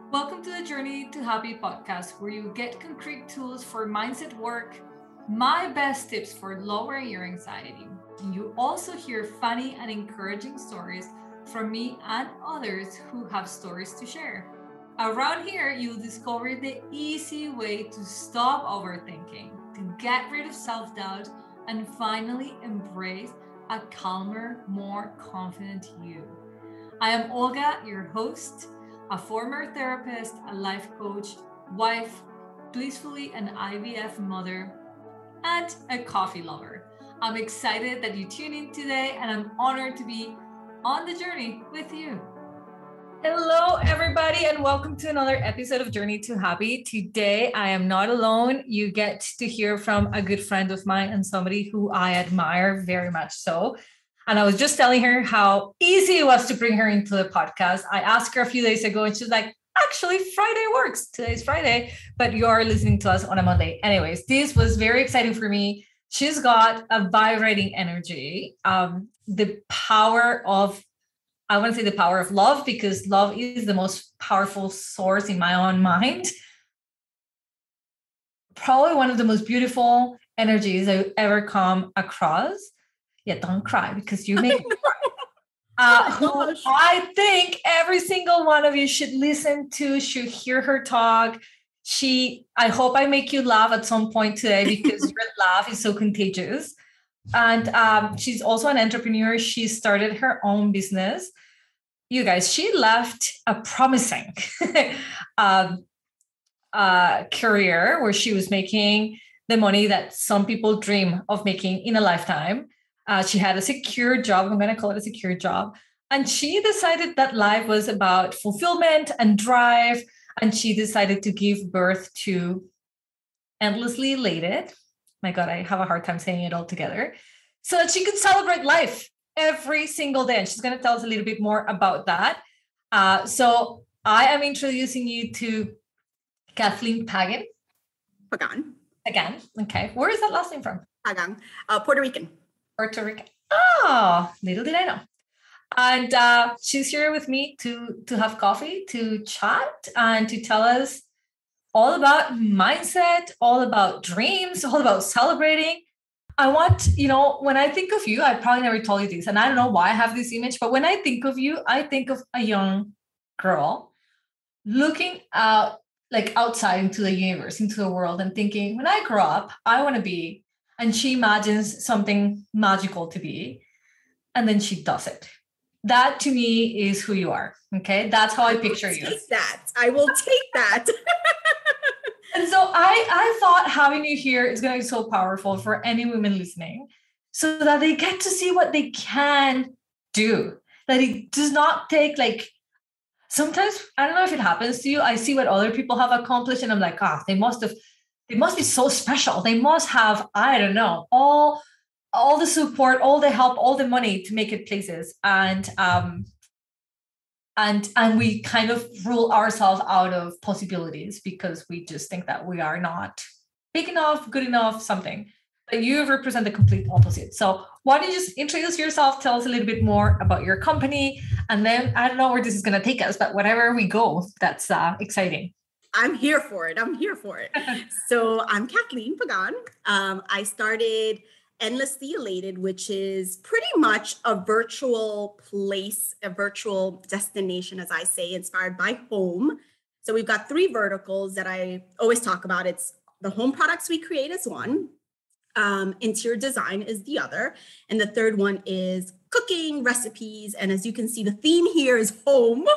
Welcome to the Journey to Happy podcast, where you get concrete tools for mindset work, my best tips for lowering your anxiety. And you also hear funny and encouraging stories from me and others who have stories to share. Around here, you'll discover the easy way to stop overthinking, to get rid of self doubt, and finally embrace a calmer, more confident you. I am Olga, your host, a former therapist, a life coach, wife, blissfully an IVF mother, and a coffee lover. I'm excited that you tune in today, and I'm honored to be on the journey with you. Hello, everybody, and welcome to another episode of Journey to Happy. Today, I am not alone. You get to hear from a good friend of mine and somebody who I admire very much so. And I was just telling her how easy it was to bring her into the podcast. I asked her a few days ago and she's like, actually, Friday works. Today's Friday, but you're listening to us on a Monday. Anyways, this was very exciting for me. She's got a vibrating energy. The power of, I want to say the power of love, because love is the most powerful source in my own mind. Probably one of the most beautiful energies I've ever come across. Yeah, don't cry because you make me cry. Who I think every single one of you should listen to, should hear her talk. I hope I make you laugh at some point today because your laugh is so contagious. And she's also an entrepreneur. She started her own business. You guys, she left a promising career where she was making the money that some people dream of making in a lifetime. She had a secure job. I'm going to call it a secure job. And she decided that life was about fulfillment and drive. And she decided to give birth to Endlessly Elated. My God, I have a hard time saying it all together. So that she could celebrate life every single day. And she's going to tell us a little bit more about that. So I am introducing you to Kathleen Pagan. Pagan. Again. Okay. Where is that last name from? Pagan. Puerto Rican. Puerto Rican. Oh, little did I know. And she's here with me to have coffee, to chat, and to tell us all about mindset, all about dreams, all about celebrating. I want, when I think of you, I probably never told you this, and I don't know why I have this image, but when I think of you, I think of a young girl looking out, like outside into the universe, into the world, and thinking, when I grow up, I want to be. And she imagines something magical to be, and then she does it. That to me is who you are. Okay. That's how I picture you. I will take that. And so I thought having you here is going to be so powerful for any women listening, so that they get to see what they can do. That it does not take sometimes, I don't know if it happens to you. I see what other people have accomplished and I'm like, they must be so special. They must have, I don't know, all the support, all the help, all the money to make it places. And we kind of rule ourselves out of possibilities because we just think that we are not big enough, good enough, something. But you represent the complete opposite. So why don't you just introduce yourself, tell us a little bit more about your company, and then I don't know where this is going to take us, but wherever we go, that's exciting. I'm here for it. So I'm Kathleen Pagan. I started Endlessly Elated, which is pretty much a virtual place, a virtual destination, as I say, inspired by home. So we've got 3 verticals that I always talk about. It's the home products we create is one, interior design is the other, and the third one is cooking, recipes. And as you can see, the theme here is home.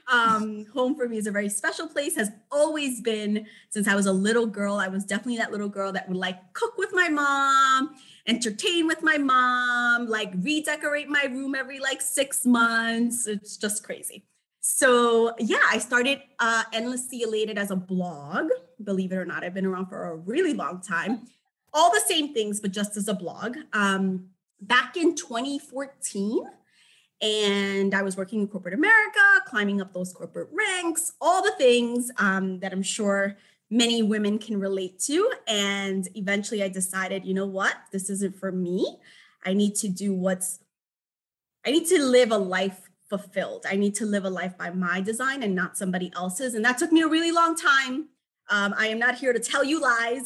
Home for me is a very special place, has always been since I was a little girl. I was definitely that little girl that would cook with my mom, entertain with my mom, redecorate my room every 6 months. It's just crazy. So yeah, I started Endlessly Elated as a blog. Believe it or not, I've been around for a really long time. All the same things, but just as a blog. Back in 2014, and I was working in corporate America, climbing up those corporate ranks, all the things that I'm sure many women can relate to. And eventually I decided, you know what, this isn't for me. I need to live a life fulfilled. I need to live a life by my design and not somebody else's. And that took me a really long time. I am not here to tell you lies.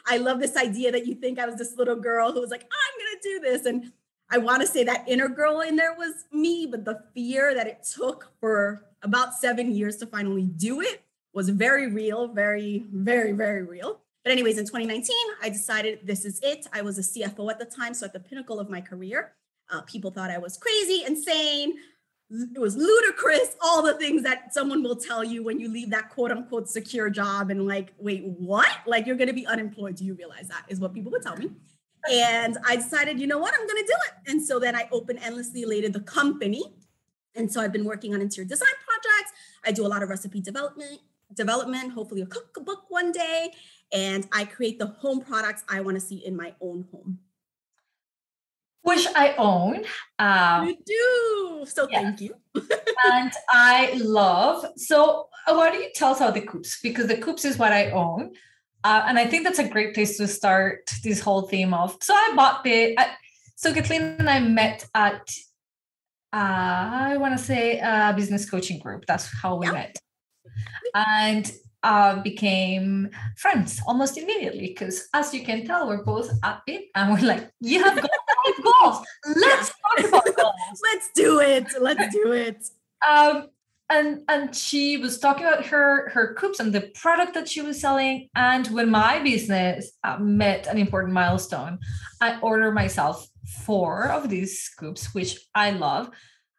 I love this idea that you think I was this little girl who was like, I'm going to do this. And I want to say that inner girl in there was me, but the fear that it took for about 7 years to finally do it was very real, very, very, very real. But anyways, in 2019, I decided this is it. I was a CFO at the time, so at the pinnacle of my career. People thought I was crazy, insane. It was ludicrous, all the things that someone will tell you when you leave that quote unquote secure job and like, wait, what? Like you're going to be unemployed. Do you realize that is what people would tell me? And I decided, you know what, I'm going to do it. And so then I opened Endlessly Elated, the company. And so I've been working on interior design projects. I do a lot of recipe development, hopefully a cookbook one day. And I create the home products I want to see in my own home. Which I own. You do. So yeah. Thank you. And I love. So why don't you tell us about the coupes? Because the coupes is what I own. And I think that's a great place to start this whole theme of. So I bought so Kathleen and I met at, I want to say a business coaching group. That's how we met. And became friends almost immediately because, as you can tell, we're both upbeat and we're like, you have got 5 goals. Let's talk about goals. Let's do it. And she was talking about her coupes and the product that she was selling. And when my business met an important milestone, I ordered myself 4 of these coupes, which I love.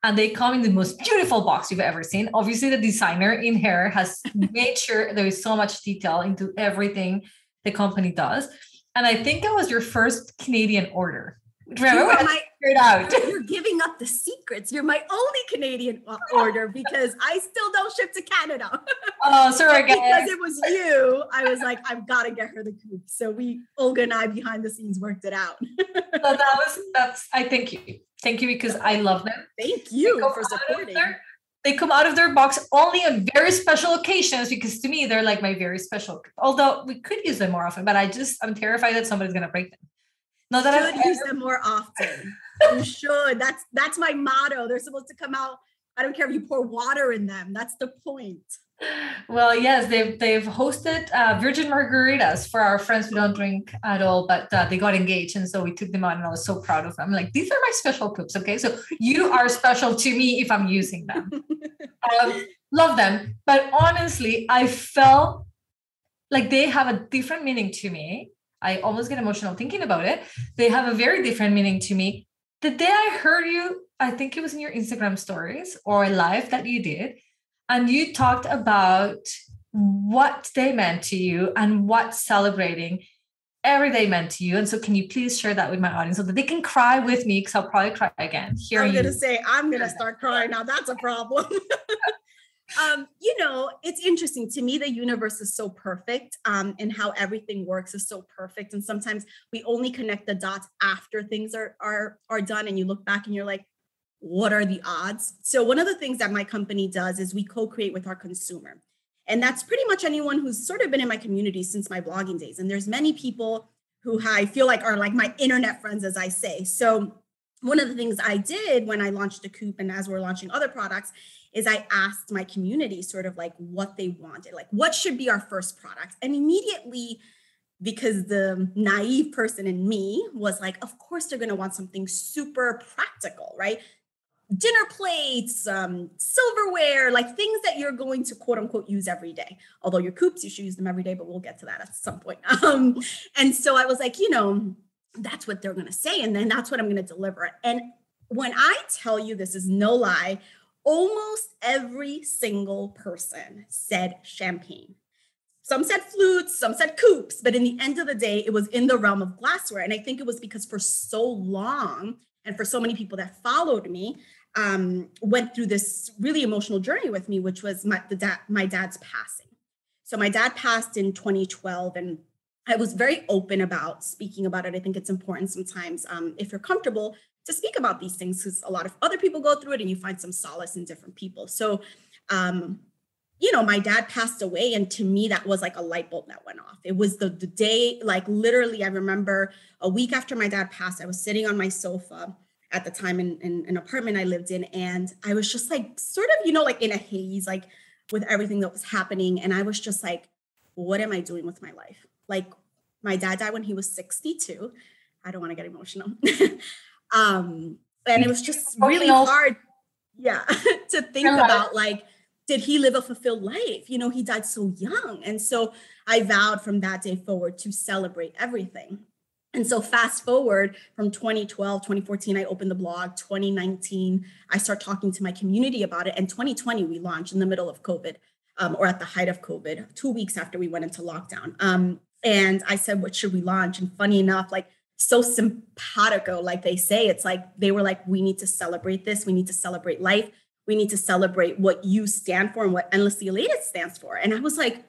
And they come in the most beautiful box you've ever seen. Obviously, the designer in here has made sure there is so much detail into everything the company does. And I think that was your first Canadian order. Remember? You're giving up the secrets. You're my only Canadian order because I still don't ship to Canada. Oh, sorry, guys. Because it was you, I was like, I've got to get her the coupe. So Olga and I behind the scenes worked it out. So I thank you. Thank you because I love them. Thank you for supporting. They come out of their box only on very special occasions because to me, they're like my very special. Although we could use them more often, but I'm terrified that somebody's going to break them. Not that I should use them more often. You should. That's my motto. They're supposed to come out. I don't care if you pour water in them. That's the point. Well, yes, they've hosted virgin margaritas for our friends who don't drink at all, but they got engaged. And so we took them out and I was so proud of them. Like, these are my special cups. Okay. So you are special to me if I'm using them. Love them. But honestly, I felt like they have a different meaning to me. I almost get emotional thinking about it. They have a very different meaning to me. The day I heard you, I think it was in your Instagram stories or a live that you did, and you talked about what they meant to you and what celebrating every day meant to you. And so can you please share that with my audience so that they can cry with me? Because I'll probably cry again. I'm going to start crying now. That's a problem. It's interesting to me. The universe is so perfect, and how everything works is so perfect. And sometimes we only connect the dots after things are done, and you look back and you're like, what are the odds? So one of the things that my company does is we co-create with our consumer. And that's pretty much anyone who's sort of been in my community since my blogging days. And there's many people who I feel like are like my internet friends, as I say. So one of the things I did when I launched the coupe and as we're launching other products is I asked my community sort of like what they wanted, like what should be our first product. And immediately, because the naive person in me was like, of course, they're going to want something super practical, right? Dinner plates, silverware, like things that you're going to quote unquote use every day. Although your coupes, you should use them every day, but we'll get to that at some point. And so I was like, that's what they're going to say. And then that's what I'm going to deliver. And when I tell you this is no lie, almost every single person said champagne. Some said flutes, some said coupes, but in the end of the day, it was in the realm of glassware. And I think it was because for so long, and for so many people that followed me, went through this really emotional journey with me, which was my dad's passing. So my dad passed in 2012, and I was very open about speaking about it. I think it's important sometimes, if you're comfortable, to speak about these things, because a lot of other people go through it and you find some solace in different people. So, my dad passed away. And to me, that was like a light bulb that went off. It was the day, like literally, I remember a week after my dad passed, I was sitting on my sofa at the time in an apartment I lived in. And I was just like, sort of, like in a haze, like with everything that was happening. And I was just like, what am I doing with my life? Like, my dad died when he was 62. I don't want to get emotional. And it was just really hard, to think about, like, did he live a fulfilled life? He died so young. And so I vowed from that day forward to celebrate everything. And so fast forward from 2012, 2014, I opened the blog. 2019, I start talking to my community about it. And 2020, we launched in the middle of COVID, or at the height of COVID, 2 weeks after we went into lockdown. And I said, what should we launch? And funny enough, like, so simpatico, like they say, it's like, they were like, we need to celebrate this. We need to celebrate life. We need to celebrate what you stand for and what Endlessly Elated stands for. And I was like,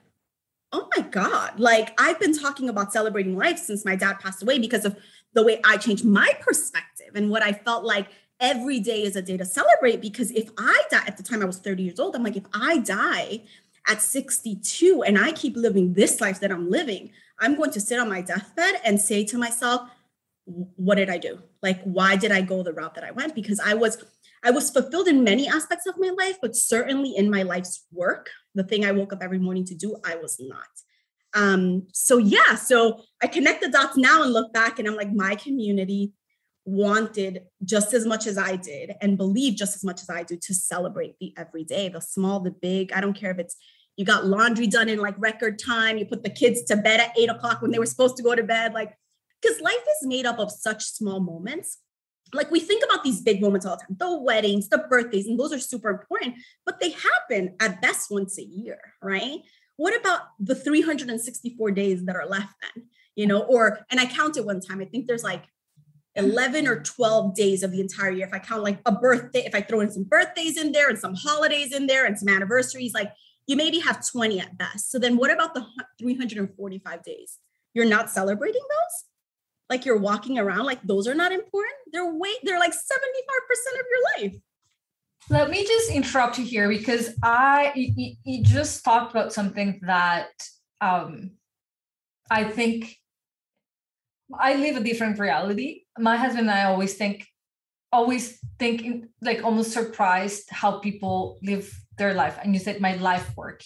oh my God, like, I've been talking about celebrating life since my dad passed away because of the way I changed my perspective and what I felt like every day is a day to celebrate. Because if I die, at the time I was 30 years old, I'm like, if I die at 62 and I keep living this life that I'm living, I'm going to sit on my deathbed and say to myself, what did I do? Like, why did I go the route that I went? Because I was fulfilled in many aspects of my life, but certainly in my life's work, the thing I woke up every morning to do, I was not. So I connect the dots now and look back and I'm like, my community wanted just as much as I did and believed just as much as I do to celebrate the everyday, the small, the big. I don't care if it's, you got laundry done in like record time, you put the kids to bed at 8 o'clock when they were supposed to go to bed, like, because life is made up of such small moments. Like, we think about these big moments all the time, the weddings, the birthdays, and those are super important, but they happen at best once a year, right? What about the 364 days that are left then, and I counted one time, I think there's like 11 or 12 days of the entire year. If I count like a birthday, if I throw in some birthdays in there and some holidays in there and some anniversaries, like, you maybe have 20 at best. So then what about the 345 days? You're not celebrating those? Like, you're walking around like those are not important? They're like 75% of your life. Let me just interrupt you here because you just talked about something that I think I live a different reality. My husband and I always think like almost surprised how people live their life. And you said my life work.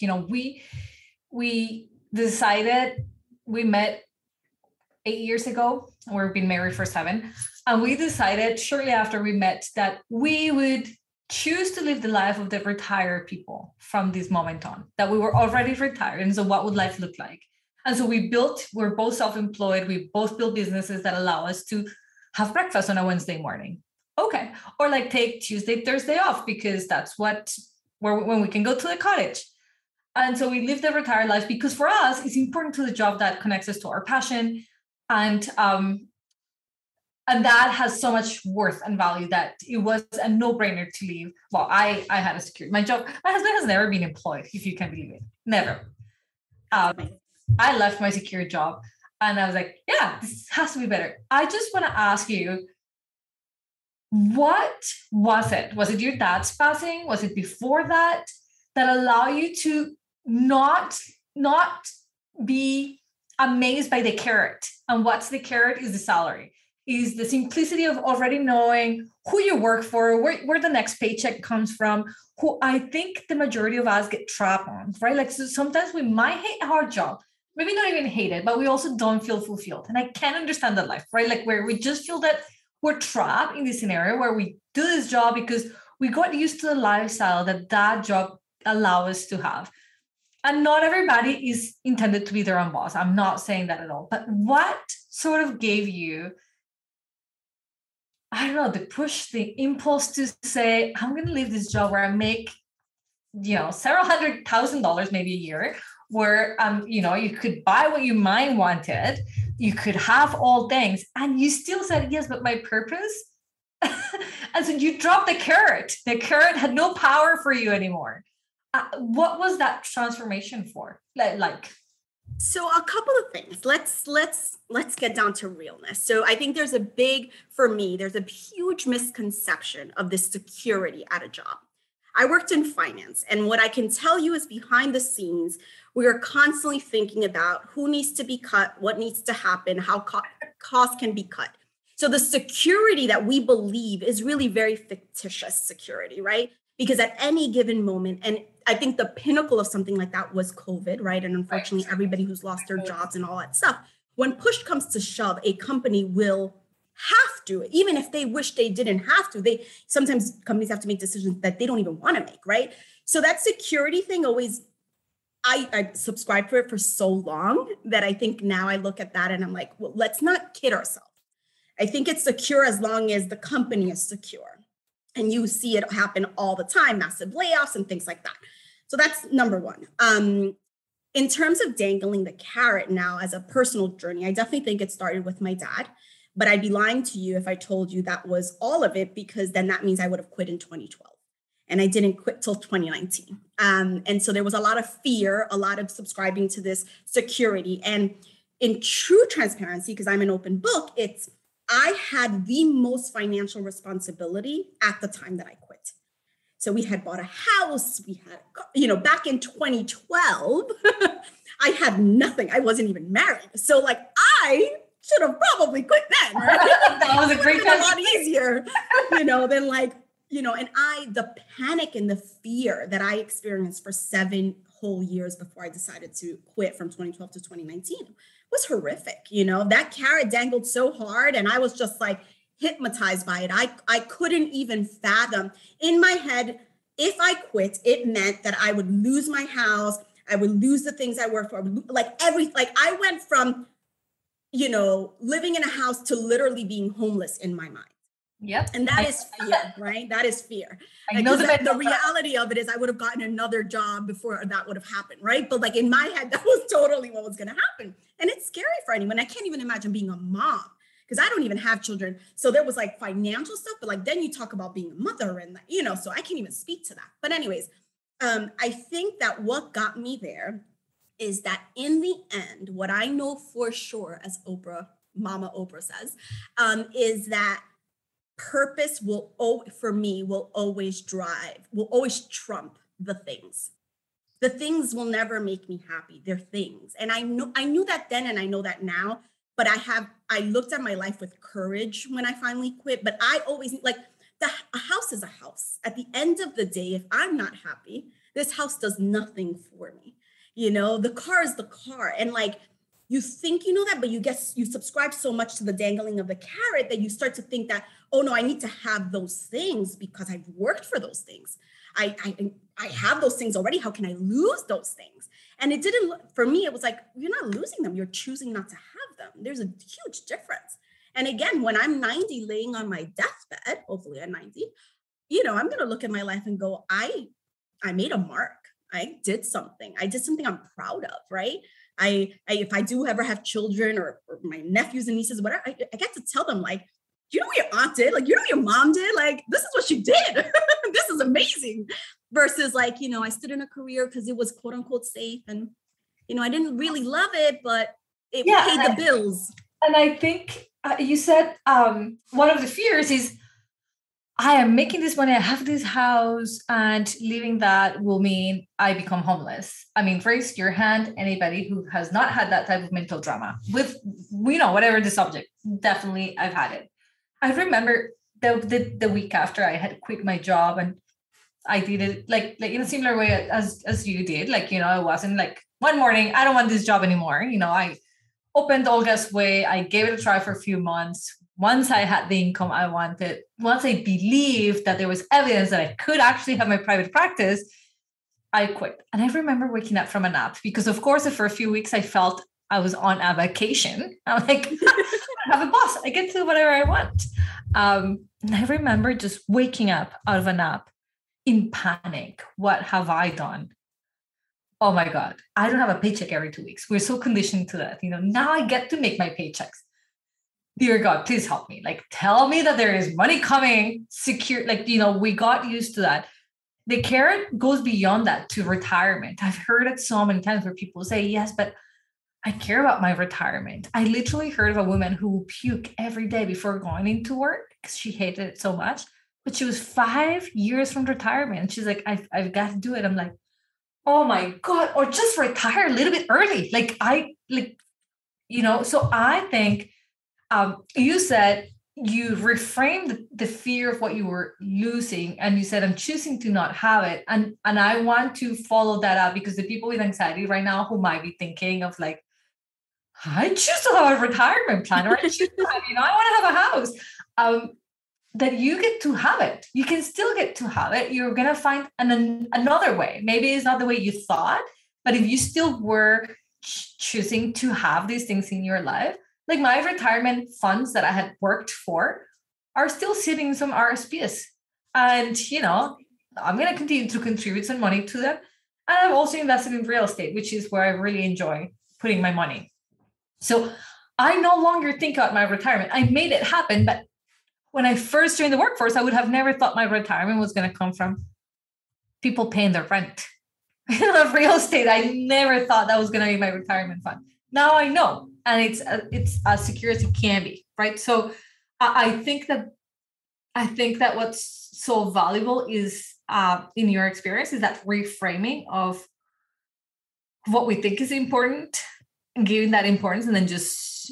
We decided, we met 8 years ago. We've been married for 7. And we decided shortly after we met that we would choose to live the life of the retired people from this moment on, that we were already retired. And so what would life look like? And so we're both self-employed. We both built businesses that allow us to have breakfast on a Wednesday morning. Okay. Or like take Tuesday, Thursday off because that's when we can go to the cottage. And so we live the retired life because for us, it's important to the job that connects us to our passion. And that has so much worth and value that it was a no-brainer to leave. Well, I had a security. My husband has never been employed, if you can believe it. Never. I left my secure job and I was like, yeah, this has to be better. I just want to ask you, what was it? Was it your dad's passing? Was it before that allow you to not be amazed by the carrot? And what's the carrot is the salary, is the simplicity of already knowing who you work for, where the next paycheck comes from, who I think the majority of us get trapped on, right? Like, so sometimes we might hate our job, maybe not even hate it, but we also don't feel fulfilled. And I can understand that life, right? Like where we just feel that we're trapped in this scenario where we do this job because we got used to the lifestyle that job allows us to have. And not everybody is intended to be their own boss. I'm not saying that at all. But what sort of gave you, I don't know, the push, the impulse to say, I'm going to leave this job where I make, several $100,000 maybe a year, where, you could buy what your mind wanted, you could have all things, and you still said, yes, but my purpose? And so you dropped the carrot. The carrot had no power for you anymore. What was that transformation for? Like, so a couple of things. Let's get down to realness. So I think there's a huge misconception of the security at a job. I worked in finance, and what I can tell you is behind the scenes, we are constantly thinking about who needs to be cut, what needs to happen, how costs can be cut. So the security that we believe is really very fictitious security, right? Because at any given moment, and I think the pinnacle of something like that was COVID, right? And unfortunately, everybody who's lost their jobs and all that stuff, when push comes to shove, a company will have to, even if they wish they didn't have to, sometimes companies have to make decisions that they don't even want to make, right? So that security thing always, I subscribed for it for so long that I think now I look at that and I'm like, well, let's not kid ourselves. I think it's secure as long as the company is secure. And you see it happen all the time, massive layoffs and things like that. So that's number one. In terms of dangling the carrot now as a personal journey, I definitely think it started with my dad, but I'd be lying to you if I told you that was all of it, because then that means I would have quit in 2012. And I didn't quit till 2019. And so there was a lot of fear, a lot of subscribing to this security. And in true transparency, because I'm an open book, I had the most financial responsibility at the time that I quit. So we had bought a house, we had, back in 2012, I had nothing. I wasn't even married. So like, I should have probably quit then, right? That was a great time. A lot easier, than like, and the panic and the fear that I experienced for 7 whole years before I decided to quit from 2012 to 2019 was horrific. That carrot dangled so hard and I was just like hypnotized by it. I couldn't even fathom in my head, if I quit, it meant that I would lose my house. I would lose the things I worked for. I went from, living in a house to literally being homeless in my mind. Yep. And that is fear, right? That is fear. I know the reality of it is I would have gotten another job before that would have happened, right? But like in my head, that was totally what was going to happen. And it's scary for anyone. I can't even imagine being a mom because I don't even have children. So there was like financial stuff, but like then you talk about being a mother and, so I can't even speak to that. But anyways, I think that what got me there is that in the end, what I know for sure, as Mama Oprah says, is that purpose will always trump the things. The things will never make me happy. They're things. And I knew that then and I know that now, but I looked at my life with courage when I finally quit. But I always a house is a house. At the end of the day, if I'm not happy, this house does nothing for me. The car is the car. And like, you think you know that, but you subscribe so much to the dangling of the carrot that you start to think that, oh no, I need to have those things because I've worked for those things. I have those things already. How can I lose those things? And it didn't, for me, it was like, you're not losing them. You're choosing not to have them. There's a huge difference. And again, when I'm 90 laying on my deathbed, hopefully at 90, I'm going to look at my life and go, I made a mark. I did something I'm proud of, right? If I do ever have children or my nephews and nieces, whatever, I get to tell them like, you know what your aunt did? Like, you know what your mom did? Like, this is what she did. This is amazing. Versus like, I stood in a career because it was quote unquote safe. And, I didn't really love it, but it paid the bills. And I think you said one of the fears is, I am making this money, I have this house, and leaving that will mean I become homeless. I mean, raise your hand, anybody who has not had that type of mental drama with, whatever the subject. Definitely, I've had it. I remember the week after I had quit my job and I did it like in a similar way as you did. Like, I wasn't like one morning, I don't want this job anymore. I opened Olga's Way. I gave it a try for a few months. Once I had the income I wanted, once I believed that there was evidence that I could actually have my private practice, I quit. And I remember waking up from a nap because, of course, for a few weeks, I felt I was on a vacation. I'm like, I have a boss. I get to do whatever I want. And I remember just waking up out of a nap in panic. What have I done? Oh, my God. I don't have a paycheck every 2 weeks. We're so conditioned to that. Now I get to make my paychecks. Dear God, please help me. Like, tell me that there is money coming, secure. Like, we got used to that. The carrot goes beyond that to retirement. I've heard it so many times where people say, yes, but I care about my retirement. I literally heard of a woman who would puke every day before going into work because she hated it so much. But she was 5 years from retirement. She's like, I've got to do it. I'm like, oh my God, or just retire a little bit early. So I think, you said you reframed the fear of what you were losing, and you said, I'm choosing to not have it. And I want to follow that up, because the people with anxiety right now who might be thinking of like, I choose to have a retirement plan, or I choose to have, I want to have a house. That you get to have it. You can still get to have it. You're going to find another way. Maybe it's not the way you thought, but if you still were choosing to have these things in your life, like my retirement funds that I had worked for are still sitting in some RSPs. And, I'm going to continue to contribute some money to them. And I've also invested in real estate, which is where I really enjoy putting my money. So I no longer think about my retirement. I made it happen. But when I first joined the workforce, I would have never thought my retirement was going to come from people paying their rent. Real estate, I never thought that was going to be my retirement fund. Now I know, and it's as secure as it can be, right? So I think that what's so valuable is in your experience is that reframing of what we think is important and giving that importance, and then just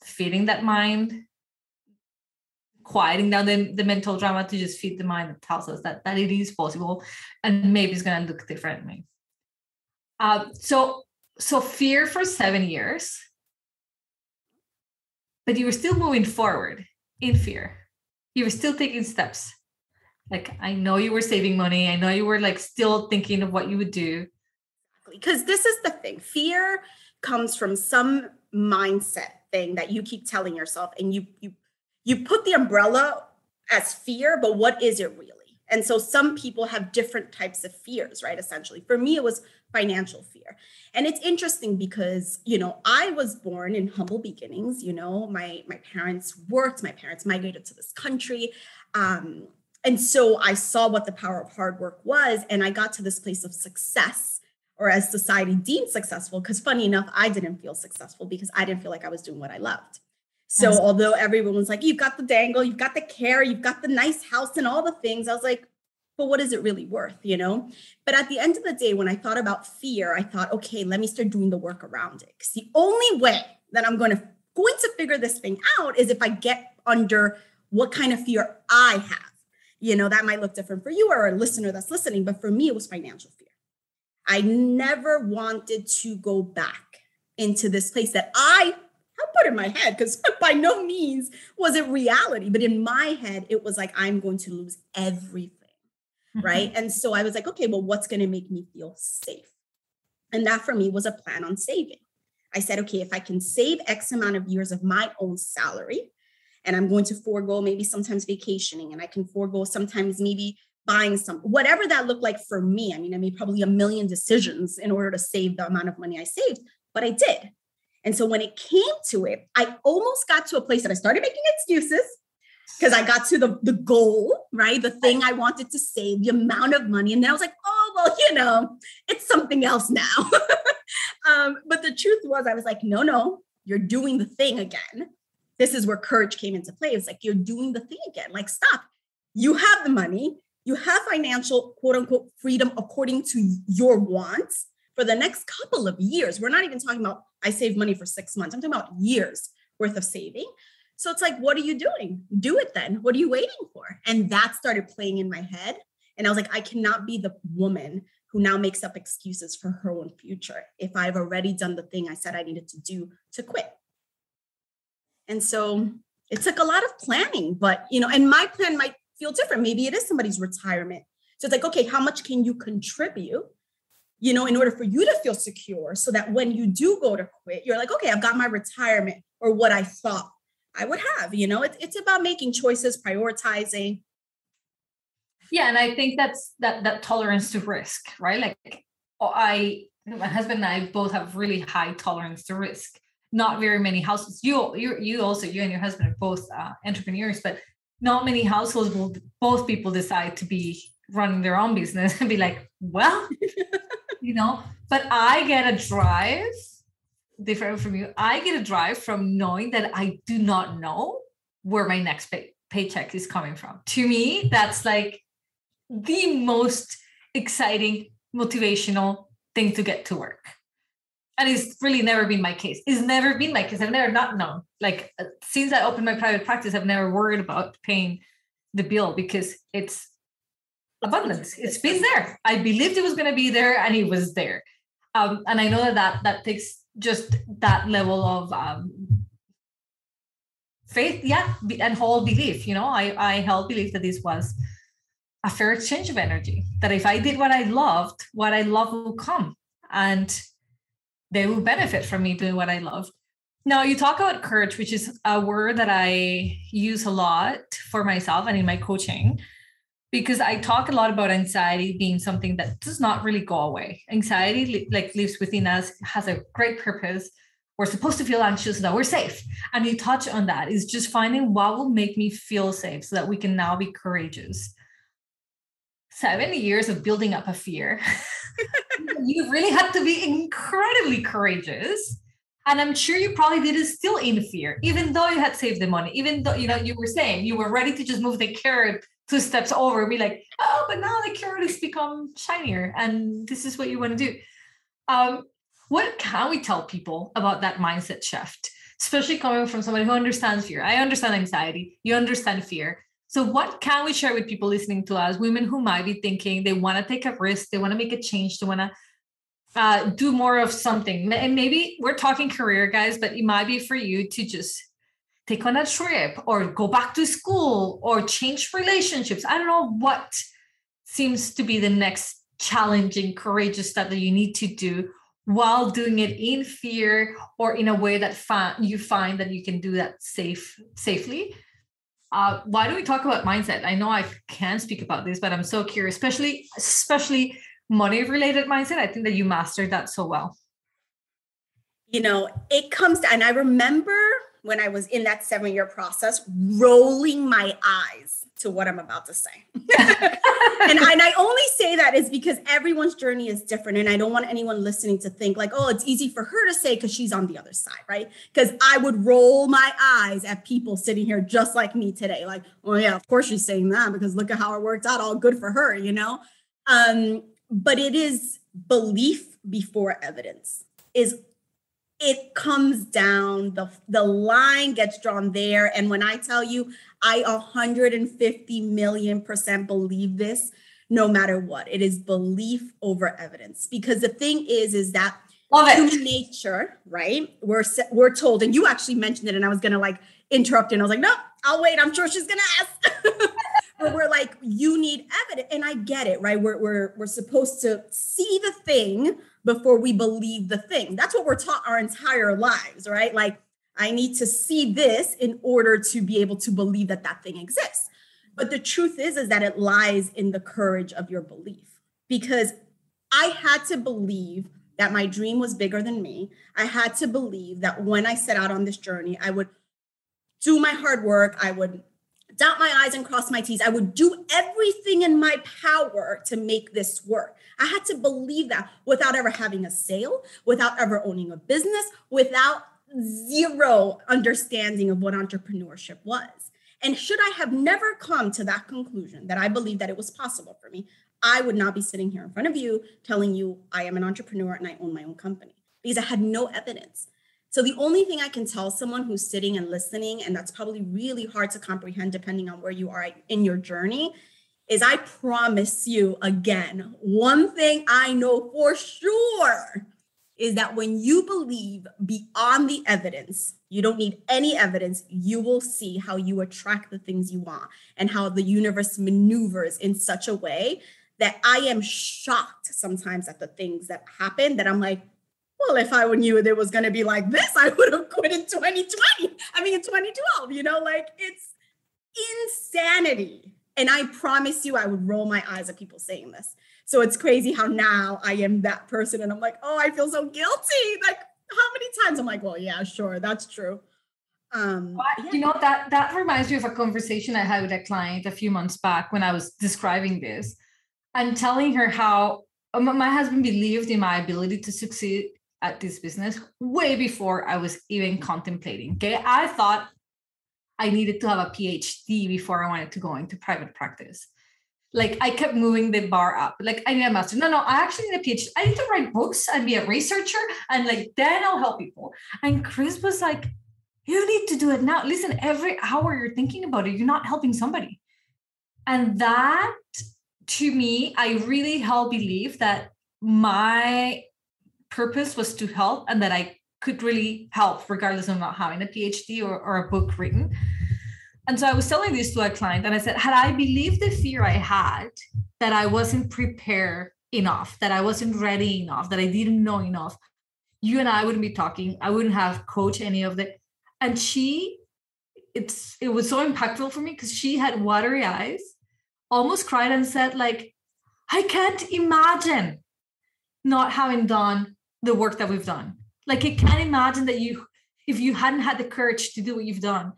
feeding that mind, quieting down the mental drama to just feed the mind that tells us that it is possible, and maybe it's going to look differently. So fear for 7 years, but you were still moving forward in fear. You were still taking steps. Like, I know you were saving money. I know you were like still thinking of what you would do. Because this is the thing. Fear comes from some mindset thing that you keep telling yourself, and you put the umbrella as fear, but what is it really? And so some people have different types of fears, right? Essentially, for me, it was financial fear. And it's interesting because, I was born in humble beginnings. My parents worked, my parents migrated to this country. And so I saw what the power of hard work was. And I got to this place of success, or as society deemed successful, because funny enough, I didn't feel successful because I didn't feel like I was doing what I loved. So although everyone was like, you've got the dangle, you've got the care, you've got the nice house and all the things, I was like, but what is it really worth, But at the end of the day, when I thought about fear, I thought, okay, let me start doing the work around it. Because the only way that I'm going to figure this thing out is if I get under what kind of fear I have. That might look different for you or a listener that's listening, but for me, it was financial fear. I never wanted to go back into this place that I put in my head, because by no means was it reality, but in my head, it was like, I'm going to lose everything, right? And so I was like, okay, well, what's going to make me feel safe? And that for me was a plan on saving. I said, okay, if I can save X amount of years of my own salary, and I'm going to forego maybe sometimes vacationing, and I can forego sometimes maybe buying whatever that looked like for me. I mean, I made probably a million decisions in order to save the amount of money I saved, but I did. And so when it came to it, I almost got to a place that I started making excuses, because I got to the goal, right? The thing I wanted to save, the amount of money. And then I was like, oh, well, it's something else now. But the truth was, I was like, no, you're doing the thing again. This is where courage came into play. It's like, you're doing the thing again. Like, stop. You have the money. You have financial, quote unquote, freedom according to your wants for the next couple of years. We're not even talking about I saved money for 6 months. I'm talking about years worth of saving. So it's like, what are you doing? Do it then. What are you waiting for? And that started playing in my head. And I was like, I cannot be the woman who now makes up excuses for her own future if I've already done the thing I said I needed to do to quit. And so it took a lot of planning, but, and my plan might feel different. Maybe it is somebody's retirement. So it's like, okay, how much can you contribute, in order for you to feel secure, so that when you do go to quit, you're like, okay, I've got my retirement, or what I thought I would have. It's about making choices, prioritizing. Yeah. And I think that's that tolerance to risk, right? Like, my husband and I both have really high tolerance to risk. Not very many households. You and your husband are both entrepreneurs, but not many households will both people decide to be running their own business and be like, well, but I get a drive different from you. I get a drive from knowing that I do not know where my next paycheck is coming from. To me, that's like the most exciting, motivational thing to get to work. And it's really never been my case. It's never been my case. I've never not known. Like since I opened my private practice, I've never worried about paying the bill because it's abundance. It's been there. I believed it was going to be there, and it was there. And I know that takes just that level of faith, and whole belief. I held belief that this was a fair exchange of energy. That if I did what I loved will come, and they will benefit from me doing what I love. Now, you talk about courage, which is a word that I use a lot for myself and in my coaching, because I talk a lot about anxiety being something that does not really go away. Anxiety lives within us, has a great purpose. We're supposed to feel anxious so that we're safe. And you touch on that. Is just finding what will make me feel safe so that we can now be courageous. 7 years of building up a fear. You really had to be incredibly courageous. And I'm sure you probably did it still in fear, even though you had saved the money, even though, you were saying you were ready to just move the carrot 2 steps over, be like, oh, but now the carrot has become shinier and this is what you want to do. What can we tell people about that mindset shift, especially coming from somebody who understands fear? I understand anxiety. You understand fear. So what can we share with people listening to us, women who might be thinking they want to take a risk, they want to make a change, they want to do more of something? And maybe we're talking career, guys, but it might be for you to just take on a trip or go back to school or change relationships. I don't know what seems to be the next challenging, courageous step that you need to do while doing it in fear or in a way that you find that you can do that safely. Why do we talk about mindset? I know I can speak about this, but I'm so curious, especially money-related mindset. I think that you mastered that so well. It comes to, and I remember when I was in that 7-year process, rolling my eyes to what I'm about to say. and I only say that is because everyone's journey is different. And I don't want anyone listening to think like, oh, it's easy for her to say because she's on the other side, right? Because I would roll my eyes at people sitting here just like me today. Like, well, yeah, of course she's saying that because look at how it worked out. All good for her, But it is belief before evidence. It comes down, the line gets drawn there. And when I tell you, I 150 million% believe this, no matter what. It is belief over evidence. Because the thing is that human nature, right? We're told, and you actually mentioned it, and I was going to interrupt, and I was like, no, I'll wait. I'm sure she's going to ask. But we're like, you need evidence. And I get it, right? We're supposed to see the thing before we believe the thing. That's what we're taught our entire lives, right? Like, I need to see this in order to be able to believe that thing exists. But the truth is that it lies in the courage of your belief. Because I had to believe that my dream was bigger than me. I had to believe that when I set out on this journey, I would do my hard work. I would dot my I's and cross my T's. I would do everything in my power to make this work. I had to believe that without ever having a sale, without ever owning a business, without zero understanding of what entrepreneurship was. And should I have never come to that conclusion that I believe that it was possible for me, I would not be sitting here in front of you telling you I am an entrepreneur and I own my own company, because I had no evidence. So the only thing I can tell someone who's sitting and listening, and that's probably really hard to comprehend depending on where you are in your journey, is I promise you again, one thing I know for sure is that when you believe beyond the evidence, you don't need any evidence, you will see how you attract the things you want and how the universe maneuvers in such a way that I am shocked sometimes at the things that happen that I'm like, well, if I knew it was going to be like this, I would have quit in 2020. I mean, in 2012, it's insanity. And I promise you, I would roll my eyes at people saying this. So it's crazy how now I am that person. And I'm like, oh, I feel so guilty. Like, how many times I'm like, well, yeah, sure, that's true. That reminds me of a conversation I had with a client a few months back when I was describing this and telling her how my husband believed in my ability to succeed at this business way before I was even contemplating. Okay. I thought I needed to have a PhD before I wanted to go into private practice. Like I kept moving the bar up. Like I need a master. No, I actually need a PhD. I need to write books and be a researcher. And like, then I'll help people. And Chris was like, you need to do it now. Listen, every hour you're thinking about it, you're not helping somebody. And that, to me, I really held belief that my purpose was to help and that I could really help regardless of not having a PhD or a book written. And so I was telling this to a client and I said, had I believed the fear I had that I wasn't prepared enough, that I wasn't ready enough, that I didn't know enough, you and I wouldn't be talking. I wouldn't have coached any of the. And it was so impactful for me because she had watery eyes, almost cried and said, like, I can't imagine not having done the work that we've done. Like, I can't imagine that if you hadn't had the courage to do what you've done,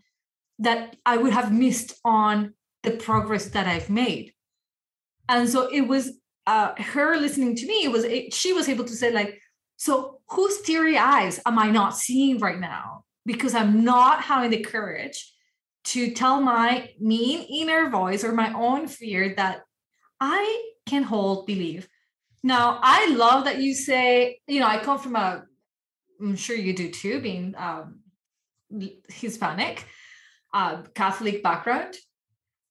that I would have missed on the progress that I've made. And so it was her listening to me, she was able to say, like, so whose teary eyes am I not seeing right now? Because I'm not having the courage to tell my mean inner voice or my own fear that I can hold belief. Now, I love that you say, I come from I'm sure you do too, being Hispanic, Catholic background.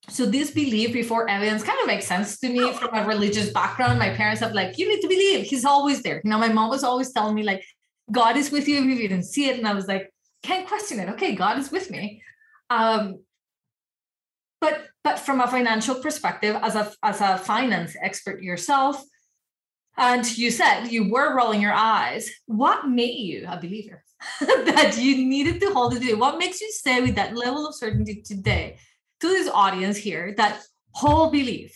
So this belief before evidence kind of makes sense to me from a religious background. My parents have like, you need to believe he's always there. My mom was always telling me like, God is with you if you didn't see it. And I was like, can't question it. Okay, God is with me. But from a financial perspective, as a finance expert yourself, and you said you were rolling your eyes, what made you a believer that you needed to hold it today? What makes you say with that level of certainty today to this audience here that whole belief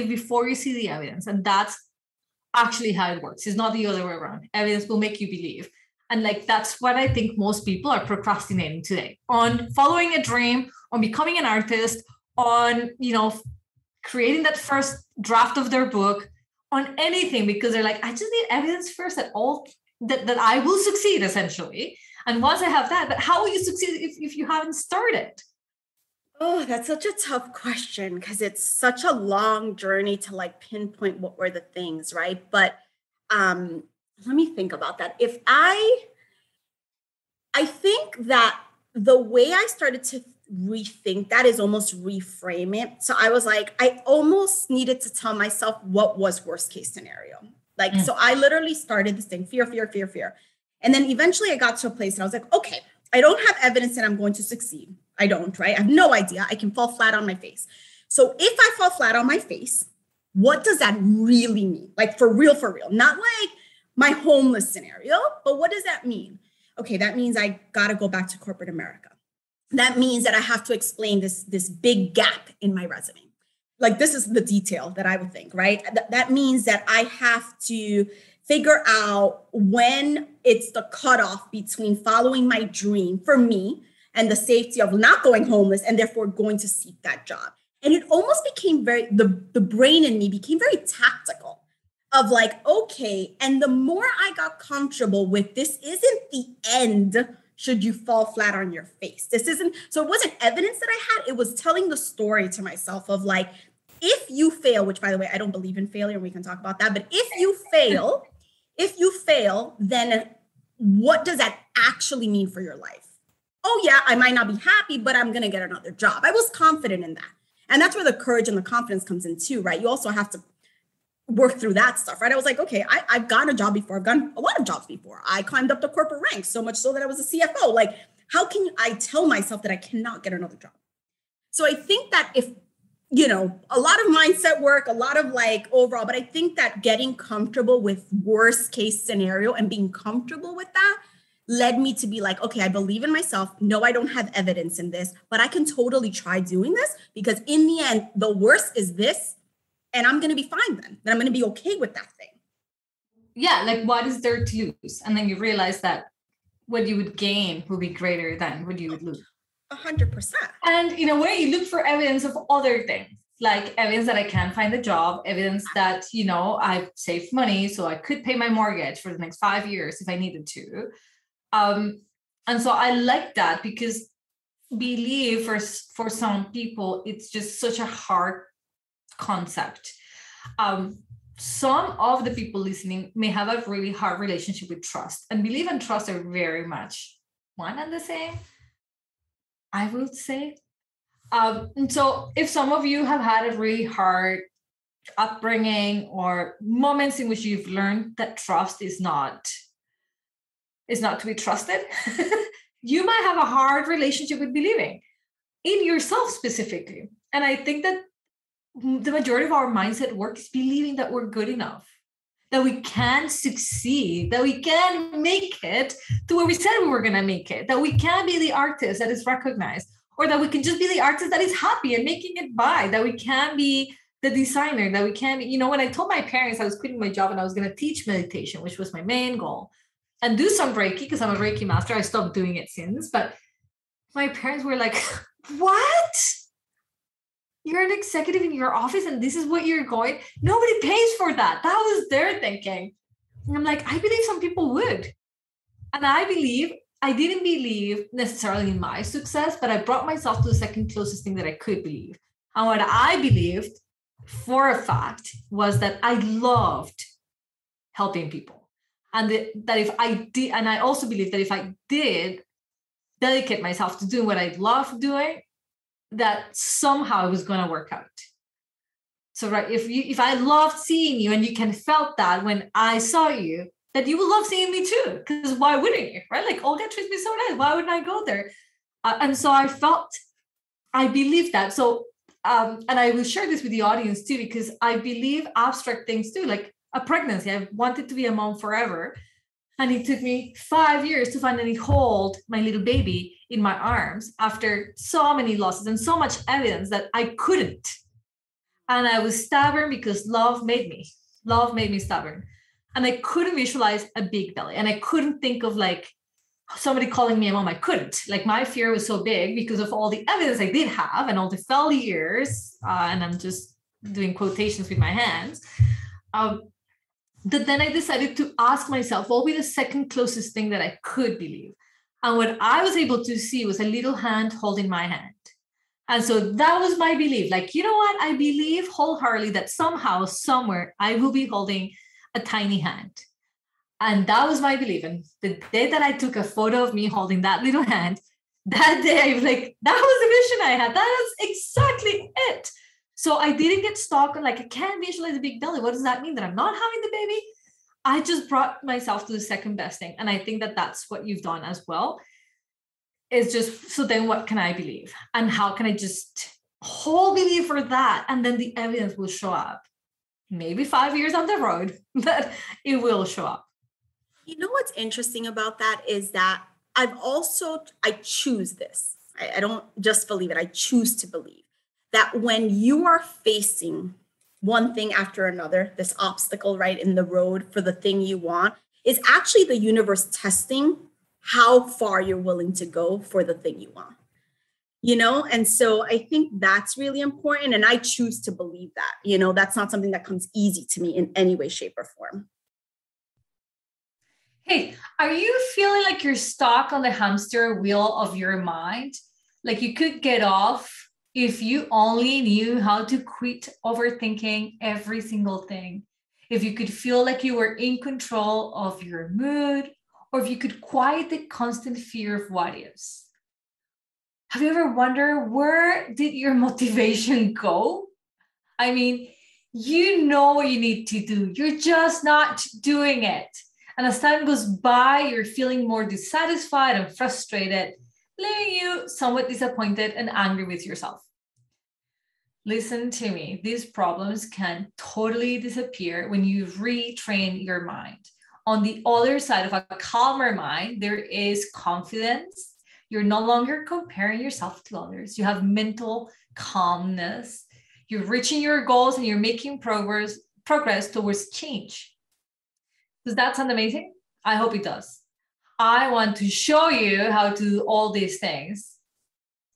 before you see the evidence? And that's actually how it works. It's not the other way around. Evidence will make you believe. And like, that's what I think most people are procrastinating today on following a dream, on becoming an artist, on, creating that first draft of their book, on anything, because they're like, I just need evidence first that I will succeed essentially. And once I have that, but how will you succeed if you haven't started? Oh, that's such a tough question because it's such a long journey to like pinpoint what were the things, right? But let me think about that. I think that the way I started to rethink that is almost reframe it. So I was like, I almost needed to tell myself what was worst case scenario. Like, so I literally started this thing, fear. And then eventually I got to a place and I was like, okay, I don't have evidence that I'm going to succeed. I don't, right? I have no idea. I can fall flat on my face. So if I fall flat on my face, what does that really mean? Like for real, not like my homeless scenario, but what does that mean? Okay, that means I got to go back to corporate America. That means that I have to explain this big gap in my resume. Like this is the detail that I would think, right? That means that I have to figure out when it's the cutoff between following my dream for me and the safety of not going homeless and therefore going to seek that job. And it almost became the brain in me became very tactical of like, okay, and the more I got comfortable with this isn't the end should you fall flat on your face. So it wasn't evidence that I had, it was telling the story to myself of like, if you fail, which by the way, I don't believe in failure, and we can talk about that, but if you fail, then what does that actually mean for your life? Oh yeah, I might not be happy, but I'm going to get another job. I was confident in that. And that's where the courage and the confidence comes in too, right? You also have to work through that stuff, right? I was like, okay, I've gotten a job before. I've gotten a lot of jobs before. I climbed up the corporate ranks so much so that I was a CFO. Like, how can I tell myself that I cannot get another job? So I think that if, a lot of mindset work, a lot of like overall, but I think that getting comfortable with worst case scenario and being comfortable with that led me to be like, okay, I believe in myself. No, I don't have evidence in this, but I can totally try doing this because in the end, the worst is this. And I'm going to be fine then. Then I'm going to be okay with that thing. Yeah. Like what is there to lose? And then you realize that what you would gain will be greater than what you would lose. 100%. And in a way, you look for evidence of other things, like evidence that I can find a job, evidence that, I've saved money so I could pay my mortgage for the next 5 years if I needed to. And so I like that because believe for some people, it's just such a hard concept. Some of the people listening may have a really hard relationship with trust, and belief and trust are very much one and the same, I would say. And so if some of you have had a really hard upbringing or moments in which you've learned that trust is not to be trusted, you might have a hard relationship with believing in yourself specifically. And I think that the majority of our mindset work is believing that we're good enough, that we can succeed, that we can make it to where we said we were going to make it, that we can be the artist that is recognized, or that we can just be the artist that is happy and making it by, that we can be the designer, that we can be, when I told my parents I was quitting my job and I was going to teach meditation, which was my main goal, and do some Reiki, because I'm a Reiki master. I stopped doing it since, but my parents were like, what? You're an executive in your office and this is what you're going? Nobody pays for that. That was their thinking. And I'm like, I believe some people would. And I didn't believe necessarily in my success, but I brought myself to the second closest thing that I could believe. And what I believed for a fact was that I loved helping people. And that if I did, and I also believed that if I did dedicate myself to doing what I loved doing, that somehow it was going to work out. So, right, if I loved seeing you and you can felt that when I saw you, that you will love seeing me too. Because why wouldn't you, right? Like, Olga treats me so nice. Why wouldn't I go there? And so I believe that. So, and I will share this with the audience too, because I believe abstract things too, like a pregnancy. I wanted to be a mom forever. And it took me 5 years to finally hold my little baby in my arms after so many losses and so much evidence that I couldn't. And I was stubborn because love made me stubborn. And I couldn't visualize a big belly. And I couldn't think of like somebody calling me a mom. I couldn't. Like, my fear was so big because of all the evidence I did have and all the failures. And I'm just doing quotations with my hands. That then I decided to ask myself, what would be the second closest thing that I could believe? And what I was able to see was a little hand holding my hand. And so that was my belief. Like, you know what? I believe wholeheartedly that somehow, somewhere, I will be holding a tiny hand. And that was my belief. And the day that I took a photo of me holding that little hand, that day I was like, that was the vision I had. That was exactly it. So I didn't get stuck on like, I can't visualize a big belly. What does that mean? That I'm not having the baby? I just brought myself to the second best thing. And I think that that's what you've done as well. It's just, so then what can I believe? And how can I just whole believe for that? And then the evidence will show up. Maybe 5 years on the road, but it will show up. You know what's interesting about that is that I choose this. I don't just believe it. I choose to believe that when you are facing one thing after another, this obstacle right in the road for the thing you want, is actually the universe testing how far you're willing to go for the thing you want. And so I think that's really important. And I choose to believe that, that's not something that comes easy to me in any way, shape, or form. Hey, are you feeling like you're stuck on the hamster wheel of your mind? Like you could get off if you only knew how to quit overthinking every single thing. If you could feel like you were in control of your mood, or if you could quiet the constant fear of what ifs. Have you ever wondered, where did your motivation go? I mean, you know what you need to do. You're just not doing it. And as time goes by, you're feeling more dissatisfied and frustrated, leaving you somewhat disappointed and angry with yourself. Listen to me. These problems can totally disappear when you retrain your mind. On the other side of a calmer mind, there is confidence. You're no longer comparing yourself to others. You have mental calmness. You're reaching your goals and you're making progress towards change. Does that sound amazing? I hope it does. I want to show you how to do all these things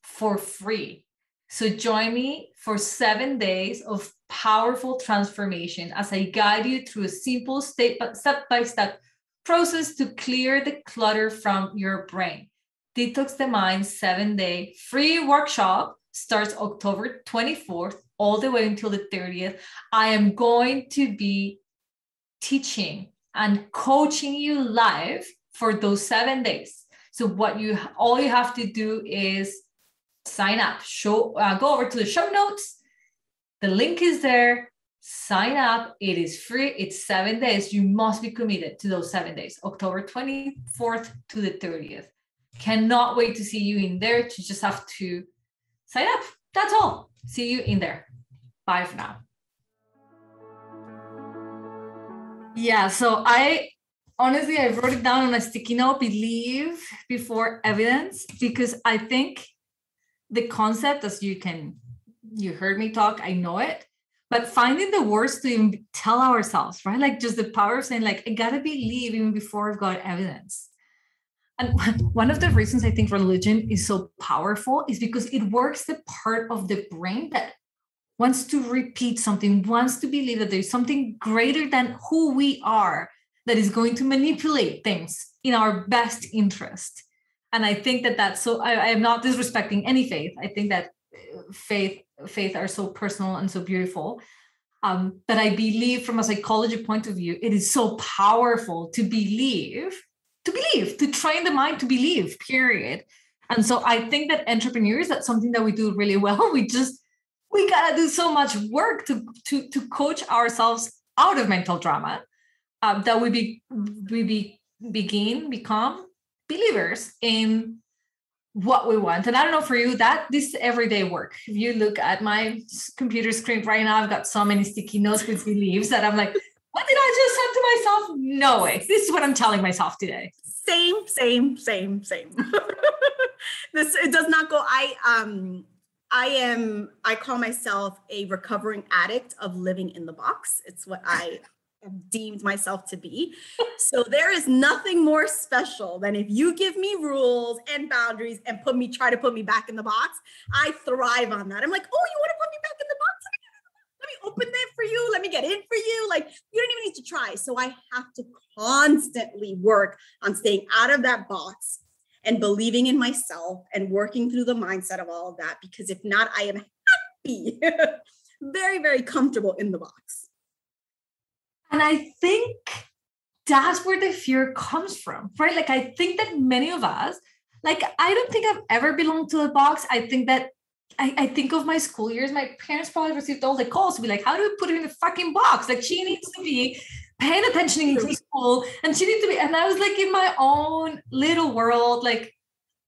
for free. So join me for 7 days of powerful transformation as I guide you through a simple step-by-step process to clear the clutter from your brain. Detox the Mind 7-day free workshop starts October 24th all the way until the 30th, I am going to be teaching and coaching you live for those 7 days. So all you have to do is sign up, go over to the show notes. The link is there. Sign up. It is free. It's 7 days. You must be committed to those 7 days, October 24th to the 30th. Cannot wait to see you in there. You just have to sign up. That's all. See you in there. Bye for now. Yeah, so I wrote it down on a sticky note, believe before evidence, because I think the concept, as you heard me talk, I know it, but finding the words to even tell ourselves, right? Like just the power of saying, like, I gotta believe even before I've got evidence. And one of the reasons I think religion is so powerful is because it works the part of the brain that wants to repeat something, wants to believe that there's something greater than who we are that is going to manipulate things in our best interest. And I think that's so, I am not disrespecting any faith. I think that faith are so personal and so beautiful. But I believe from a psychology point of view, it is so powerful to train the mind to believe, period. And so I think that entrepreneurs, that's something that we do really well. We gotta do so much work to coach ourselves out of mental drama, that we become believers in what we want. And I don't know for you, this is everyday work. If you look at my computer screen right now, I've got so many sticky notes with beliefs that I'm like, what did I just say to myself? No way. This is what I'm telling myself today. Same. It does not go. I call myself a recovering addict of living in the box. It's what I have deemed myself to be. So there is nothing more special than if you give me rules and boundaries and try to put me back in the box. I thrive on that. I'm like, oh, you want to put me back in the box? Let me open that for you. Let me get in for you. Like, you don't even need to try. So I have to constantly work on staying out of that box and believing in myself and working through the mindset of all of that. Because if not, I am happy, very, very comfortable in the box. And I think that's where the fear comes from, right? Like, I think that many of us, like, I don't think I've ever belonged to the box. I think that I think of my school years, my parents probably received all the calls to be like, how do we put her in the fucking box? Like, she needs to be paying attention in school, and she needs to be, and I was like in my own little world, like,